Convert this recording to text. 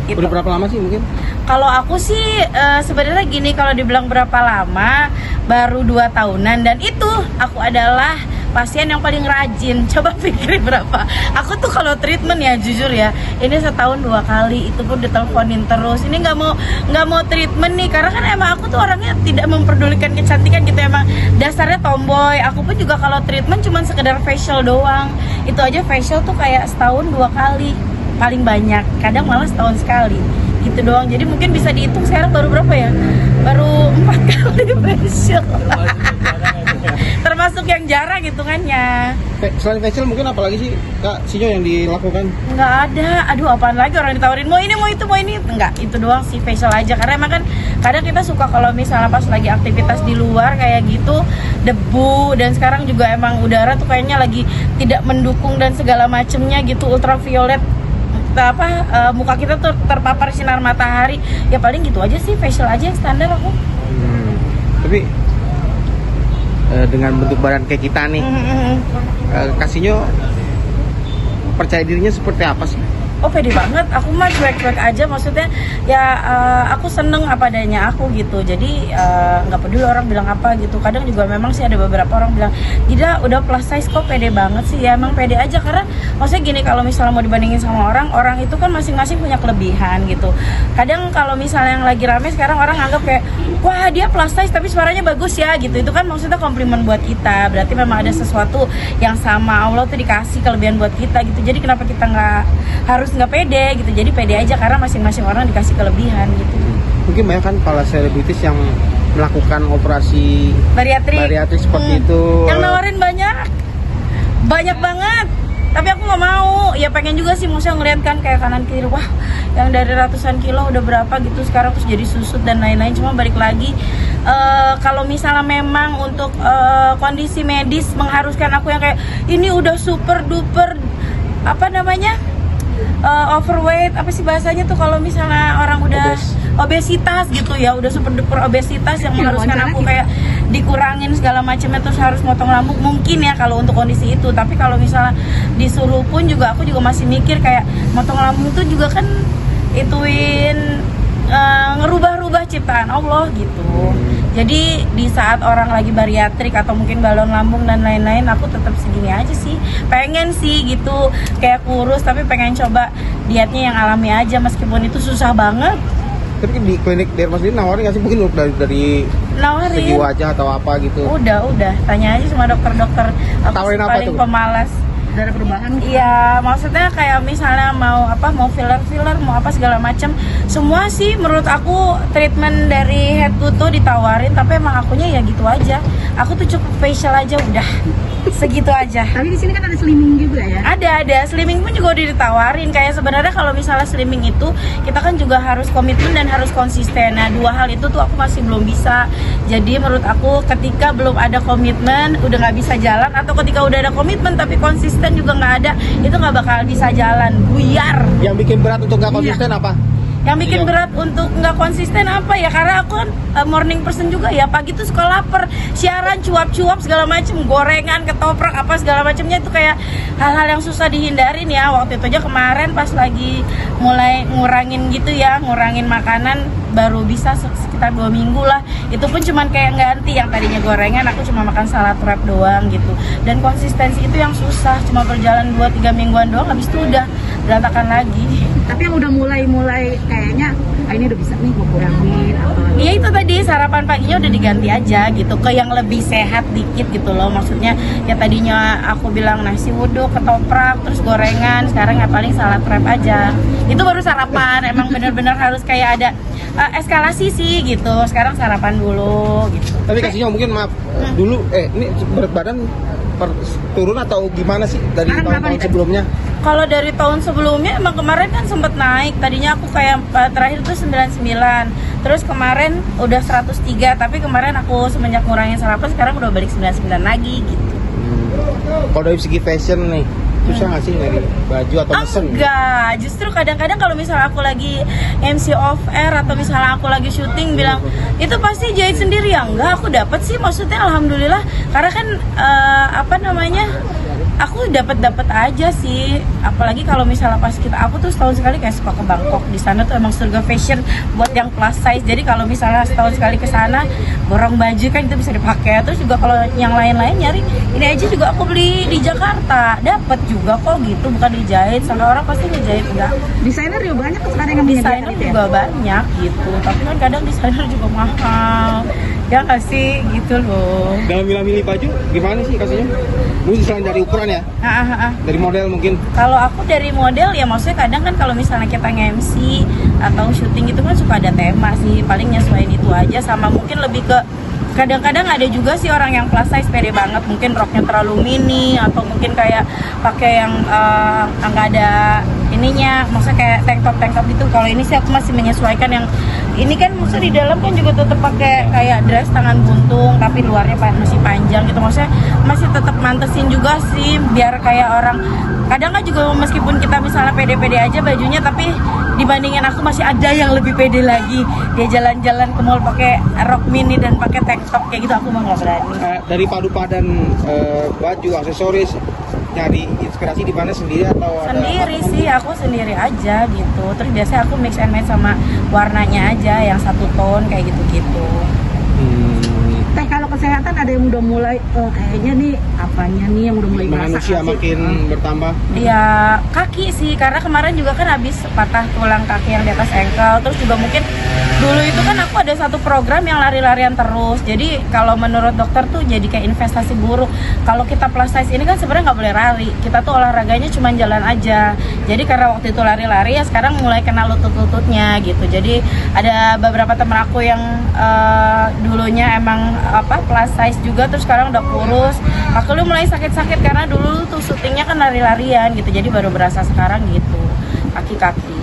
Gitu. Udah berapa lama sih mungkin? Kalau aku sih sebenarnya gini, kalau dibilang berapa lama, baru 2 tahunan, dan itu aku adalah pasien yang paling rajin. Coba pikirin berapa. Aku tuh kalau treatment ya jujur ya, ini setahun 2 kali, itu pun diteleponin terus. Ini nggak mau treatment nih, karena kan emang aku tuh orangnya tidak memperdulikan kecantikan gitu, emang dasarnya tomboy. Aku pun juga kalau treatment cuma sekedar facial doang. Itu aja facial tuh kayak setahun 2 kali paling banyak, kadang malah setahun sekali gitu doang. Jadi mungkin bisa dihitung sekarang baru berapa ya, baru 4 kali facial. Termasuk yang jarang hitungannya. Selain facial mungkin apalagi sih Kak Sinyo yang dilakukan? Nggak ada, aduh apaan lagi orang ditawarin mau ini mau itu mau ini, enggak, itu doang sih, facial aja. Karena emang kan kadang kita suka kalau misalnya pas lagi aktivitas di luar kayak gitu, debu, dan sekarang juga emang udara tuh kayaknya lagi tidak mendukung dan segala macemnya gitu, ultraviolet muka kita tuh terpapar sinar matahari, ya paling gitu aja sih, facial aja yang standar aku. Tapi dengan bentuk badan kayak kita nih, Kak Sinyo percaya dirinya seperti apa sih? Oh pede banget, aku mah cuek-cuek aja, maksudnya ya aku seneng apa adanya aku gitu. Jadi nggak peduli orang bilang apa gitu. Kadang juga memang sih ada beberapa orang bilang, Gida udah plus size kok pede banget sih. Ya emang pede aja, karena maksudnya gini, kalau misalnya mau dibandingin sama orang itu kan masing-masing punya kelebihan gitu. Kadang kalau misalnya yang lagi rame sekarang orang anggap kayak, wah dia plus size tapi suaranya bagus ya gitu. Itu kan maksudnya komplimen buat kita, berarti memang ada sesuatu yang sama, Allah tuh dikasih kelebihan buat kita gitu. Jadi kenapa kita nggak pede gitu. Jadi pede aja karena masing-masing orang dikasih kelebihan gitu. Mungkin banyak kan para selebritis yang melakukan operasi bariatrik seperti itu. Yang nawarin banyak banget, tapi aku nggak mau. Ya pengen juga sih, maksudnya ngeliat kan kayak kanan kiri, wah yang dari ratusan kilo udah berapa gitu sekarang, terus jadi susut dan lain-lain. Cuma balik lagi, kalau misalnya memang untuk kondisi medis mengharuskan aku yang kayak ini udah super duper overweight, apa sih bahasanya tuh kalau misalnya orang udah obesitas gitu ya, udah super duper obesitas yang mengharuskan aku kayak dikurangin segala macamnya, terus harus motong rambut, mungkin ya kalau untuk kondisi itu. Tapi kalau misalnya disuruh pun juga aku juga masih mikir kayak motong rambut tuh juga kan ituin ngerubah-rubah ciptaan Allah gitu. Jadi di saat orang lagi bariatrik atau mungkin balon lambung dan lain-lain, aku tetap segini aja sih. Pengen sih gitu kayak kurus, tapi pengen coba dietnya yang alami aja meskipun itu susah banget. Tapi di klinik Derma sendiri nawarin nggak sih mungkin dari nawarin segi wajah atau apa gitu? Udah tanya aja sama dokter-dokter. Aku Tawarin apa paling tuh? pemalas. Ada perubahan? Iya, maksudnya kayak misalnya mau filler, mau apa segala macam. Semua sih menurut aku treatment dari head to toe ditawarin, tapi emang akunya ya gitu aja. Aku tuh cukup facial aja udah. Segitu aja. Tapi di sini kan ada slimming juga ya? Ada slimming pun juga udah ditawarin. Kayak sebenarnya kalau misalnya slimming itu kita kan juga harus komitmen dan harus konsisten. Nah, 2 hal itu tuh aku masih belum bisa. Jadi menurut aku ketika belum ada komitmen udah nggak bisa jalan, atau ketika udah ada komitmen tapi konsisten juga nggak ada, itu nggak bakal bisa jalan, buyar. Yang bikin berat untuk nggak konsisten apa? Yang bikin berat untuk nggak konsisten apa ya, karena aku kan morning person juga ya, pagi tuh suka lapar, siaran cuap-cuap segala macem, gorengan, ketoprak apa segala macemnya, itu kayak hal-hal yang susah dihindarin ya. Waktu itu aja kemarin pas lagi mulai ngurangin gitu ya, ngurangin makanan, baru bisa sekitar 2 minggu lah. Itu pun cuman kayak ganti, yang tadinya gorengan aku cuma makan salad wrap doang gitu. Dan konsistensi itu yang susah, cuma berjalan 2-3 mingguan doang, habis itu udah berantakan lagi. Tapi yang udah mulai kayaknya ini udah bisa nih mau kurangin atau Iya itu tadi, sarapan paginya udah diganti aja gitu ke yang lebih sehat dikit gitu loh. Maksudnya ya tadinya aku bilang nasi uduk, ketoprak, terus gorengan, sekarang ya paling salad wrap aja. Itu baru sarapan, emang bener-bener harus kayak ada eskalasi sih gitu. Sekarang sarapan dulu gitu. Tapi Kak Sinyo mungkin maaf dulu ini berat badan turun atau gimana sih dari tahun-tahun sebelumnya? Kalau dari tahun sebelumnya emang kemarin kan sempet naik. Tadinya aku kayak terakhir tuh 99. Terus kemarin udah 103, tapi kemarin aku semenjak ngurangin sarapan sekarang udah balik 99 lagi gitu. Kalau dari segi fashion nih, susah nggak sih dari baju atau mesen? Enggak, justru kadang-kadang kalau misalnya aku lagi MC off air atau misalnya aku lagi syuting bilang itu pasti jahit sendiri ya, enggak, aku dapat sih, maksudnya alhamdulillah, karena kan aku dapat aja sih, apalagi kalau misalnya pas aku tuh setahun sekali kayak suka ke Bangkok. Di sana tuh emang surga fashion buat yang plus size. Jadi kalau misalnya setahun sekali ke sana borong baju kan itu bisa dipakai. Terus juga kalau yang lain-lain nyari ini aja juga aku beli di Jakarta dapat juga kok gitu, bukan dijahit. Sama orang pasti ngejahit enggak. Desainer juga banyak sekarang yang Desainer menyediakan itu juga ya? banyak gitu, tapi kan kadang desainer juga mahal ya nggak sih gitu loh. Dalam milih baju gimana sih kasihnya? Lu selain dari ukuran ya, dari model mungkin. Kalau aku dari model ya maksudnya kadang kan kalau misalnya kita nge-MC atau syuting itu kan suka ada tema sih, paling nyesuaiin itu aja. Sama mungkin lebih ke kadang-kadang ada juga sih orang yang plus size pede banget, mungkin roknya terlalu mini atau mungkin kayak pakai yang nggak ada ininya, maksudnya kayak tank top gitu. Kalau ini sih aku masih menyesuaikan yang ini kan, maksudnya di dalam kan juga tetap pakai kayak dress tangan buntung tapi luarnya masih panjang gitu, maksudnya masih tetap mantesin juga sih biar kayak orang. Kadang kan juga meskipun kita misalnya pede-pede aja bajunya, tapi dibandingin aku masih ada yang lebih pede lagi. Dia jalan-jalan ke mall pakai rok mini dan pakai tank top kayak gitu, aku mah nggak berani. Dari padu padan baju, aksesoris, nyari inspirasi di mana sendiri atau Sendiri sih, aku sendiri aja gitu. Terus biasanya aku mix and match sama warnanya aja yang satu tone kayak gitu-gitu. Teh, kalau kesehatan ada yang udah mulai kayaknya nih apanya nih yang udah mulai Gimana berasa usia sih? makin bertambah? Ya kaki sih, karena kemarin juga kan habis patah tulang kaki yang di atas ankle. Terus juga mungkin dulu itu kan aku ada satu program yang lari-larian terus. Jadi kalau menurut dokter tuh jadi kayak investasi buruk. Kalau kita plus size ini kan sebenarnya nggak boleh lari. Kita tuh olahraganya cuma jalan aja. Jadi karena waktu itu lari-lari ya sekarang mulai kena lutut-lututnya gitu. Jadi ada beberapa teman aku yang dulunya emang plus size juga, terus sekarang udah kurus. Aku lu mulai sakit-sakit karena dulu tuh syutingnya kan lari-larian gitu. Jadi baru berasa sekarang gitu kaki-kaki.